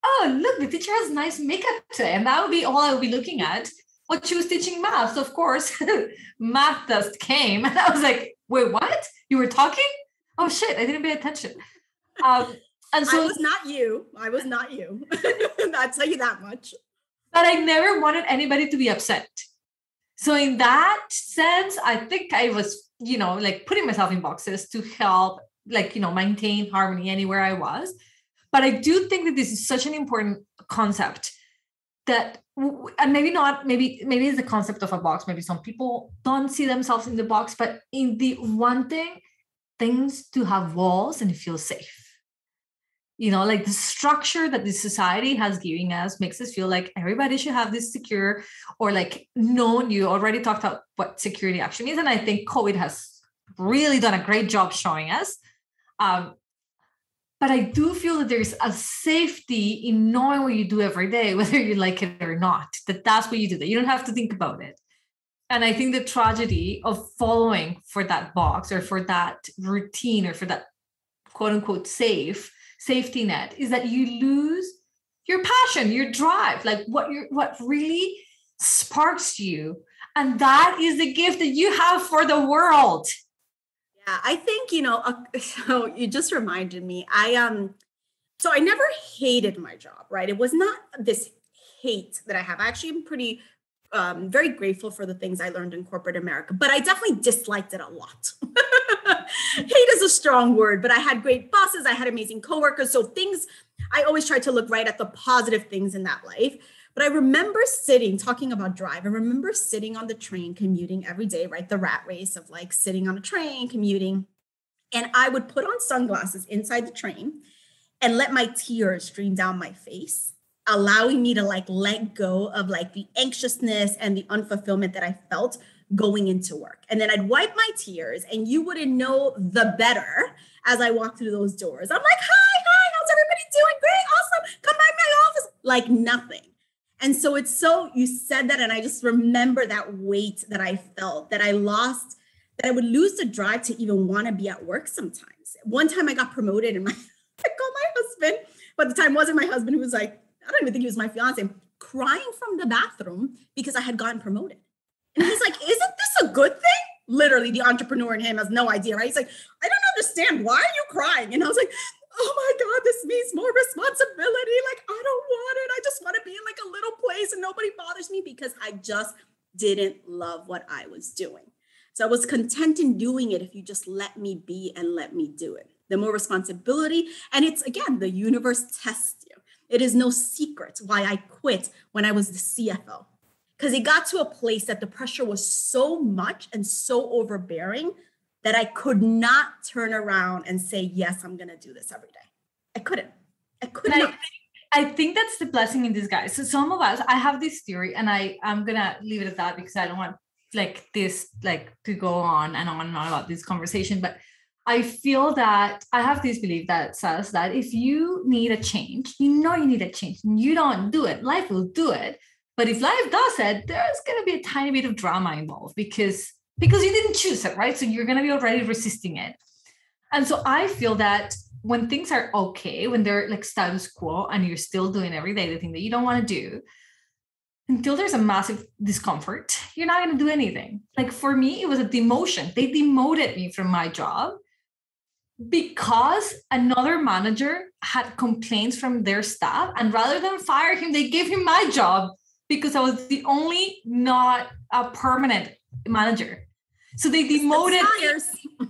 oh, look, the teacher has nice makeup today. And that would be all I would be looking at. What she was teaching math. So of course, math test came. And I was like, wait, what? You were talking? Oh shit, I didn't pay attention. And so I was not you. I'll tell you that much. But I never wanted anybody to be upset. So in that sense, I think I was, like putting myself in boxes to help, like, maintain harmony anywhere I was. But I do think that this is such an important concept that, and maybe not, maybe it's the concept of a box. Maybe some people don't see themselves in the box, but in the wanting things to have walls and feel safe. Like the structure that this society has given us makes us feel like everybody should have this secure or like known. You already talked about what security actually means. And I think COVID has really done a great job showing us. But I do feel that there's a safety in knowing what you do every day, whether you like it or not, that's what you do, that you don't have to think about it. And I think the tragedy of following for that box or for that routine or for that quote unquote safety net is that you lose your passion, your drive, like what really sparks you. And that is the gift that you have for the world. Yeah, I think, so you just reminded me, so I never hated my job, right? It was not this hate that I have. I actually am pretty, very grateful for the things I learned in corporate America, but I definitely disliked it a lot. Hate is a strong word, but I had great bosses. I had amazing coworkers. So I always tried to look right at the positive things in that life. But I remember talking about drive, I remember sitting on the train, commuting every day, right? The rat race of like sitting on a train, commuting. And I would put on sunglasses inside the train and let my tears stream down my face. allowing me to like let go of like the anxiousness and the unfulfillment that I felt going into work. And then I'd wipe my tears, and you wouldn't know the better as I walked through those doors. I'm like, hi, how's everybody doing? Great, awesome. Come by my office. Like nothing. And so it's so, you said that, and I just remember that weight that I felt, that I lost, that I would lose the drive to even want to be at work sometimes. One time I got promoted, and I called my husband, but at the time wasn't my husband, who was like, I don't even think he was my fiance, crying from the bathroom because I had gotten promoted. And he's like, isn't this a good thing? Literally, the entrepreneur in him has no idea, right? He's like, I don't understand. Why are you crying? And I was like, oh my God, this means more responsibility. Like, I don't want it. I just want to be in like a little place and nobody bothers me, because I just didn't love what I was doing. So I was content in doing it if you just let me be and let me do it. The more responsibility, and it's, again, the universe tests you. It is no secret why I quit when I was the CFO, because it got to a place that the pressure was so much and so overbearing that I could not turn around and say, yes, I'm going to do this every day. I couldn't. I think that's the blessing in disguise. So some of us, I have this theory, and I'm going to leave it at that, because I don't want like this, like to go on and on about this conversation. But I feel that I have this belief that says that if you need a change, you need a change, and you don't do it, life will do it. But if life does it, there's going to be a tiny bit of drama involved because you didn't choose it, right? So you're going to be already resisting it. And so I feel that when things are okay, when they're like status quo and you're still doing every day the thing that you don't want to do, until there's a massive discomfort, you're not going to do anything. Like for me, it was a demotion. They demoted me from my job because another manager had complaints from their staff. And rather than fire him, they gave him my job because I was the only not a permanent manager. So they demoted me.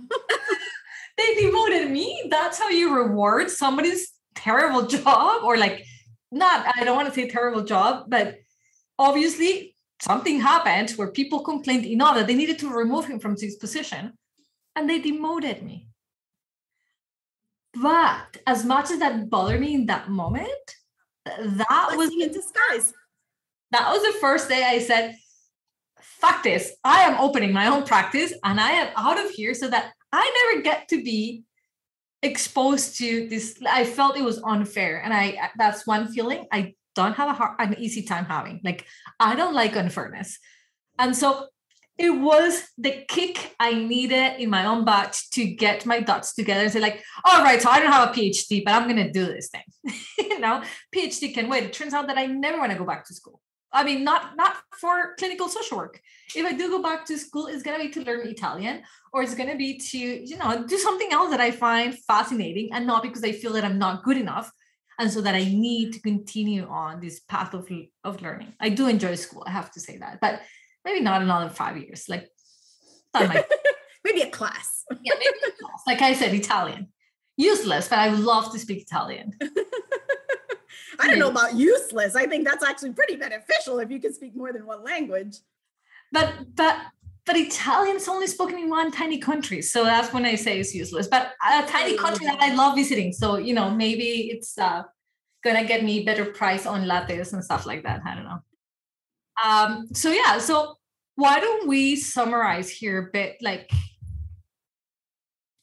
They demoted me. That's how you reward somebody's terrible job, or like, not, I don't want to say terrible job, but obviously something happened where people complained enough that they needed to remove him from his position, and they demoted me. But as much as that bothered me in that moment, that was in disguise. That was the first day I said, fuck this. I am opening my own practice and I am out of here so that I never get to be exposed to this. I felt it was unfair. And that's one feeling I don't have an easy time having. Like, I don't like unfairness. And so it was the kick I needed in my own butt to get my dots together and say like, all right, so I don't have a PhD, but I'm going to do this thing. PhD can wait. It turns out that I never want to go back to school. I mean, not for clinical social work. If I do go back to school, it's going to be to learn Italian, or it's going to be to, do something else that I find fascinating, and not because I feel that I'm not good enough. And so that I need to continue on this path of learning. I do enjoy school, I have to say that, but maybe not another 5 years. Like, maybe a class. Yeah, maybe a class. Like I said, Italian. Useless, but I would love to speak Italian. I don't know about useless. I think that's actually pretty beneficial if you can speak more than one language. But Italian is only spoken in one tiny country. So that's when I say it's useless. But a tiny country that I love visiting. So, maybe it's going to get me better price on lattes and stuff like that. I don't know. So why don't we summarize here a bit, like,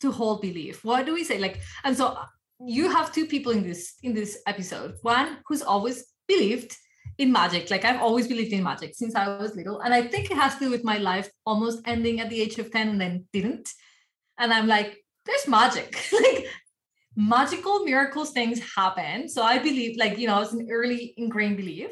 to hold belief? What do we say? Like, and so you have two people in this episode. One who's always believed in magic. Like, I've always believed in magic since I was little. And I think it has to do with my life almost ending at the age of 10 and then didn't. And I'm like, there's magic. Like, magical miracles, things happen. So I believe, like, it's an early ingrained belief.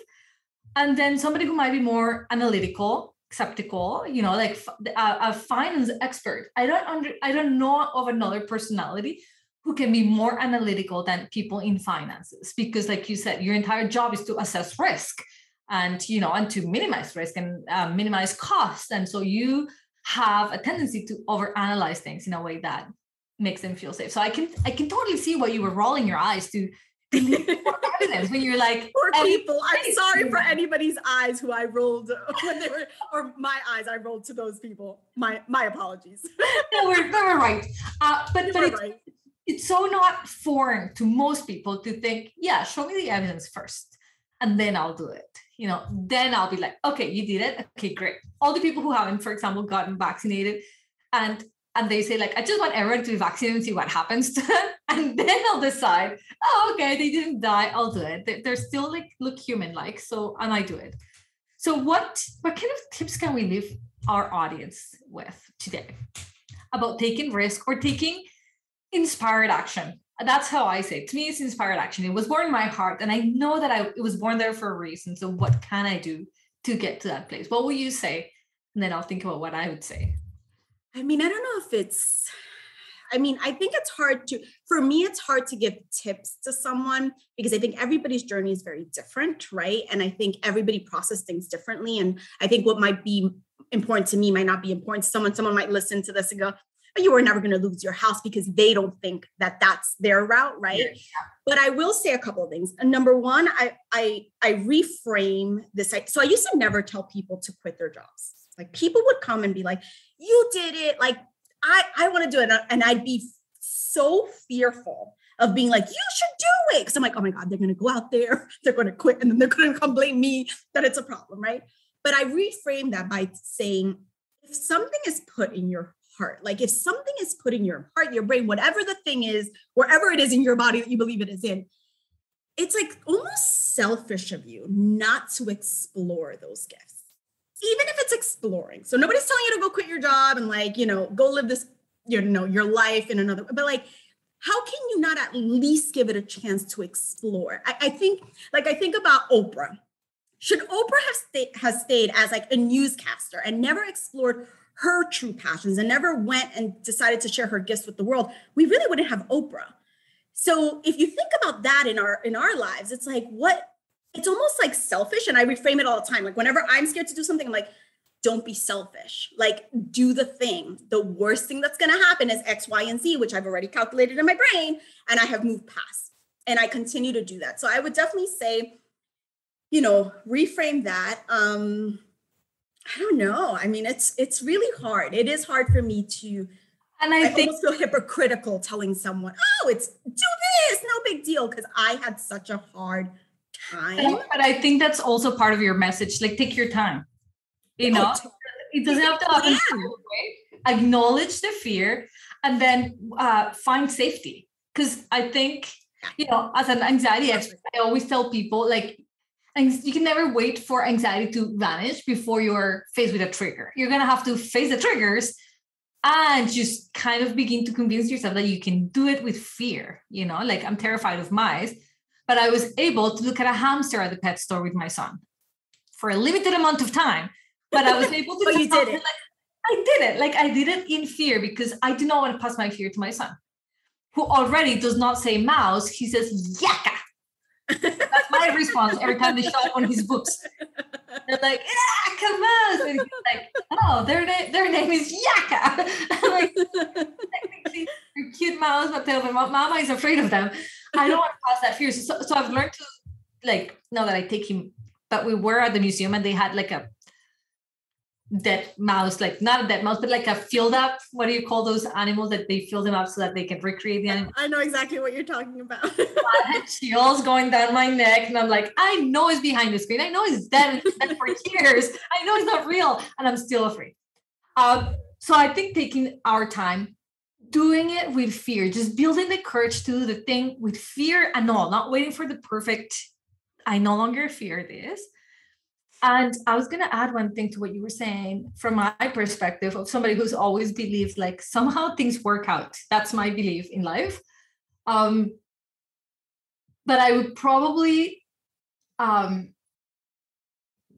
And then somebody who might be more analytical, skeptical, like a finance expert. I don't know of another personality who can be more analytical than people in finances, because like you said, your entire job is to assess risk and, and to minimize risk and minimize costs. And so you have a tendency to overanalyze things in a way that makes them feel safe. So I can totally see why you were rolling your eyes to evidence when you're like, poor people. I'm sorry for anybody's eyes who I rolled when they were, or my eyes I rolled to those people. My apologies. No, we're right. But it's so not foreign to most people to think, yeah, show me the evidence first. and then I'll do it. Then I'll be like, okay, you did it. Okay, great. All the people who haven't, for example, gotten vaccinated and they say like, I just want everyone to be vaccinated and see what happens to them. And then I'll decide, oh, okay, they didn't die. I'll do it. They're still like, look human-like. So, and I do it. So what kind of tips can we leave our audience with today about taking risk or taking inspired action? That's how I say it. To me, it's inspired action. It was born in my heart, and I know that it was born there for a reason. So what can I do to get to that place? What will you say? And then I'll think about what I would say. I mean, I don't know if I think it's hard for me, it's hard to give tips to someone because I think everybody's journey is very different, right? And I think everybody processes things differently. And I think what might be important to me might not be important to someone. Someone might listen to this and go, you were never going to lose your house, because they don't think that that's their route, right? Yeah. But I will say a couple of things. Number one, I reframe this. So I used to never tell people to quit their jobs. Like people would come and be like, you did it. Like, I want to do it. And I'd be so fearful of being like, you should do it. Because I'm like, oh my God, they're going to go out there, they're going to quit, and then they're going to come blame me that it's a problem, right? But I reframe that by saying, if something is put in your heart, like if something is put in your heart, your brain, whatever the thing is, wherever it is in your body that you believe it is in, it's like almost selfish of you not to explore those gifts. Even if it's exploring. So nobody's telling you to go quit your job and like, go live this, your life in another, but like, how can you not at least give it a chance to explore? I think about Oprah. Should Oprah have stayed as like a newscaster and never explored her true passions and never went and decided to share her gifts with the world, we really wouldn't have Oprah. So if you think about that in our lives, it's like, it's almost like selfish. And I reframe it all the time. Like whenever I'm scared to do something, I'm like, don't be selfish. Like do the thing. The worst thing that's going to happen is X, Y, and Z, which I've already calculated in my brain. And I have moved past, and I continue to do that. So I would definitely say, reframe that. I don't know. I mean, it's really hard. It is hard for me to, and I think almost feel hypocritical telling someone, oh, do this, no big deal. Because I had such a hard time. But I think that's also part of your message. Like, take your time. It doesn't have to happen right away. Acknowledge the fear and then find safety. Because I think, as an anxiety expert, I always tell people, like, you can never wait for anxiety to vanish before you're faced with a trigger. You're going to have to face the triggers and just kind of begin to convince yourself that you can do it with fear. Like I'm terrified of mice, but I was able to look at a hamster at the pet store with my son for a limited amount of time. But I was able to but you did it. I did it. Like I did it in fear because I do not want to pass my fear to my son, who already does not say mouse. He says yaka. That's my response every time they show up on his books. They're like, yaka mouse. And he's like, oh, their name is yaka. I'm like, technically, they're cute mouse, but mama is afraid of them. I don't want to pass that fear. So I've learned to, like, now that I take him, but we were at the museum and they had like a dead mouse, like not a dead mouse, but like a filled up, what do you call those animals that they fill them up so that they can recreate the animal? I know exactly what you're talking about. I had chills going down my neck and I'm like, I know it's behind the screen. I know it's dead for years. I know it's not real and I'm still afraid. So I think taking our time, doing it with fear, just building the courage to do the thing with fear and all, not waiting for the perfect, I no longer fear this. And I was going to add one thing to what you were saying from my perspective of somebody who's always believed like somehow things work out. That's my belief in life. But I would probably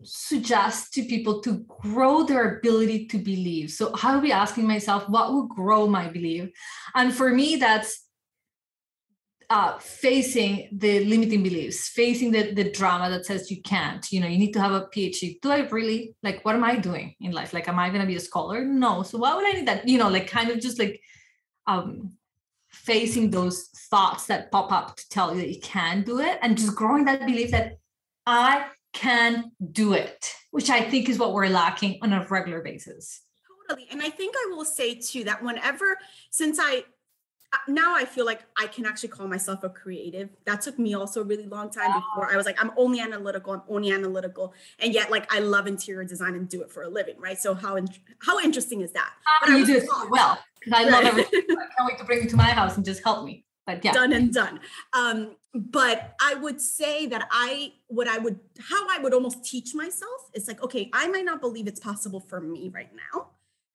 suggest to people to grow their ability to believe. So I will be asking myself, what will grow my belief? And for me, that's facing the limiting beliefs, facing the drama that says you can't, you need to have a PhD. Do I really, like, what am I doing in life? Like, am I going to be a scholar? No. So why would I need that? Like kind of just like facing those thoughts that pop up to tell you that you can do it and just growing that belief that I can do it, which I think is what we're lacking on a regular basis. Totally. And I think I will say too, that since now I feel like I can actually call myself a creative. That took me also a really long time before I was like, I'm only analytical. And yet like, I love interior design and do it for a living, right? So how interesting is that? But you do it so well, because I love everything. I can't wait to bring you to my house and just help me. But yeah. Done and done. But I would say that how I would almost teach myself is like, okay, I might not believe it's possible for me right now,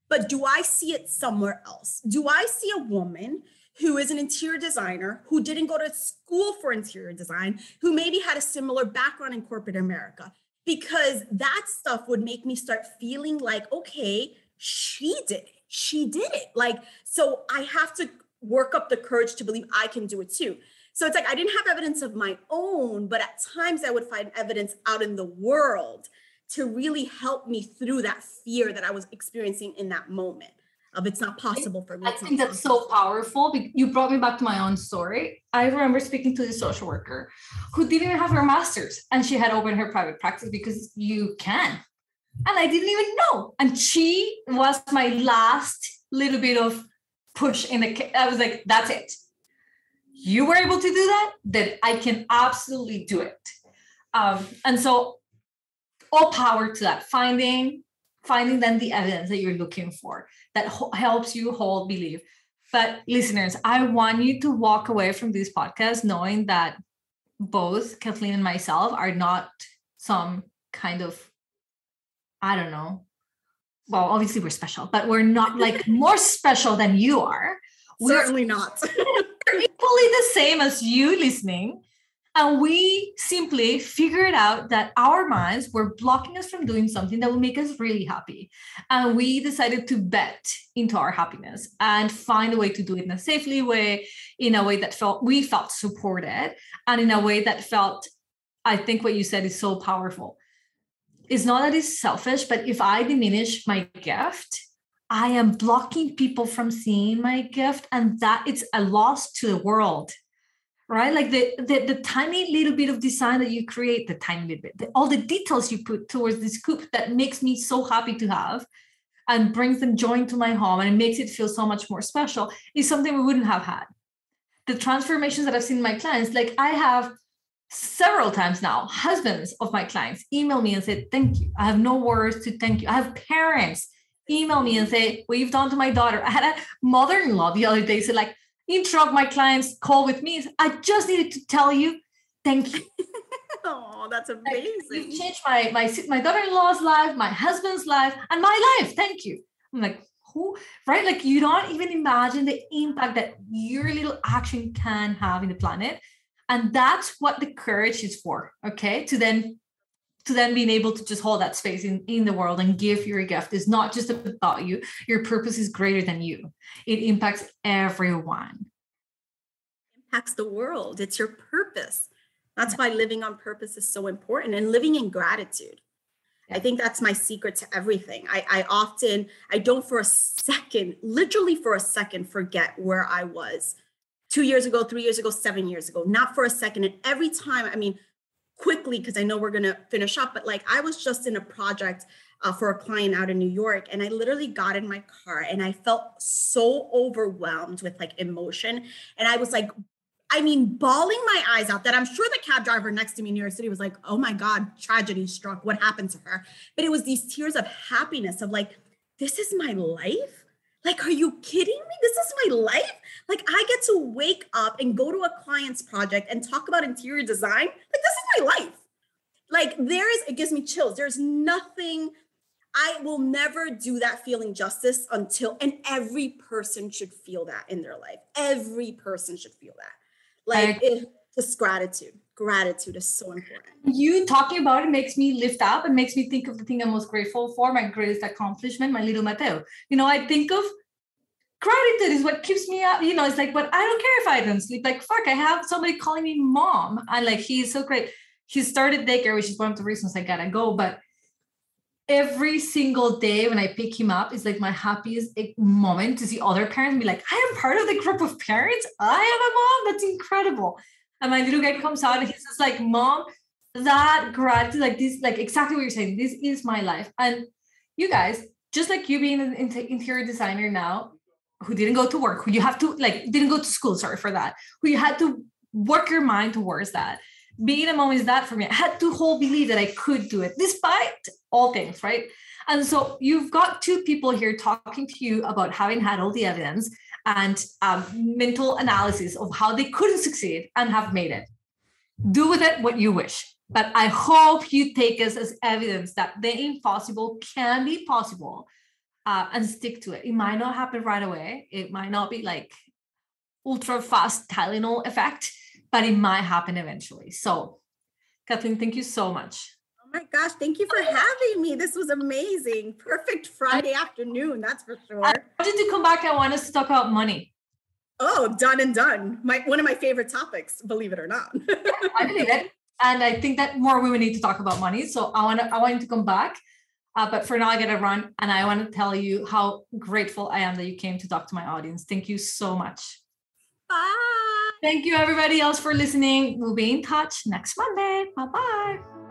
but do I see it somewhere else? Do I see a woman who is an interior designer, who didn't go to school for interior design, who maybe had a similar background in corporate America? Because that stuff would make me start feeling like, okay, she did it. Like, so I have to work up the courage to believe I can do it too. So it's like, I didn't have evidence of my own, but at times I would find evidence out in the world to really help me through that fear that I was experiencing in that moment of it's not possible for me. I think that's so powerful. You brought me back to my own story. I remember speaking to the social worker who didn't even have her master's, and she had opened her private practice because you can. And I didn't even know. And she was my last little bit of push in the, I was like, that's it. You were able to do that, then I can absolutely do it. And so all power to that, finding then the evidence that you're looking for that helps you hold belief. But listeners, I want you to walk away from this podcast knowing that both Kathleen and myself are not some kind of, I don't know, well, obviously we're special, but we're not like more special than you are. Certainly not. We're equally the same as you listening. And we simply figured out that our minds were blocking us from doing something that would make us really happy. And we decided to bet into our happiness and find a way to do it in a safely way, in a way that we felt supported, and in a way that felt, I think what you said is so powerful. It's not that it's selfish, but if I diminish my gift, I am blocking people from seeing my gift, and that it's a loss to the world, right? Like the tiny little bit of design that you create, the tiny little bit, all the details you put towards this coupe that makes me so happy to have and brings them joy into my home and it makes it feel so much more special is something we wouldn't have had. The transformations that I've seen in my clients, like I have several times now, husbands of my clients email me and say, thank you. I have no words to thank you. I have parents email me and say, what you've done to my daughter. I had a mother-in-law the other day say like, interrupt my client's call with me. I just needed to tell you, thank you. Oh, that's amazing. Like, you've changed my daughter-in-law's life, my husband's life, and my life. Thank you. I'm like, who, right? Like you don't even imagine the impact that your little action can have in the planet. And that's what the courage is for, okay? To then being able to just hold that space in the world and give your gift is not just about you. Your purpose is greater than you. It impacts everyone. Impacts the world. It's your purpose. That's why living on purpose is so important, and living in gratitude. I think that's my secret to everything. I don't for a second, literally for a second, forget where I was 2 years ago, 3 years ago, 7 years ago, not for a second. And every time, I mean, quickly, because I know we're going to finish up, but like I was just in a project for a client out in New York, and I literally got in my car and I felt so overwhelmed with like emotion. And I was like, I mean, bawling my eyes out that I'm sure the cab driver next to me in New York City was like, oh my God, tragedy struck. What happened to her? But it was these tears of happiness of like, this is my life. Like, are you kidding me? This is my life. Like, I get to wake up and go to a client's project and talk about interior design. Like, this is my life. Like, it gives me chills. There's nothing, I will never do that feeling justice and every person should feel that in their life. Every person should feel that. Like, it's just gratitude. Gratitude is so important. You talking about it makes me lift up and makes me think of the thing I'm most grateful for, my greatest accomplishment, my little Mateo. You know, I think of gratitude is what keeps me up. You know, it's like, but I don't care if I don't sleep. Like, fuck, I have somebody calling me mom. And like, he is so great. He started daycare, which is one of the reasons I gotta go. But every single day when I pick him up, it's like my happiest moment to see other parents be like, I am part of the group of parents. I have a mom. That's incredible. And my little guy comes out and he's just like, Mom, that gratitude, like this, like exactly what you're saying. This is my life. And you guys, just like you being an interior designer now, who didn't go to work, who you have to didn't go to school, sorry for that, who you had to work your mind towards that. Being a mom is that for me. I had to whole believe that I could do it despite all things, right? And so you've got two people here talking to you about having had all the evidence and mental analysis of how they couldn't succeed and have made it. Do with it what you wish. But I hope you take us as evidence that the impossible can be possible, and stick to it. It might not happen right away. It might not be like ultra fast Tylenol effect, but it might happen eventually. So, Kathleen, thank you so much. Oh my gosh, thank you for having me. This was amazing. Perfect Friday afternoon, that's for sure. I wanted to come back. I want us to talk about money. Oh, done and done. One of my favorite topics, believe it or not. I believe it. And I think that more women need to talk about money. So I want you to come back. But for now, I got to run. And I want to tell you how grateful I am that you came to talk to my audience. Thank you so much. Bye. Thank you, everybody else, for listening. We'll be in touch next Monday. Bye-bye.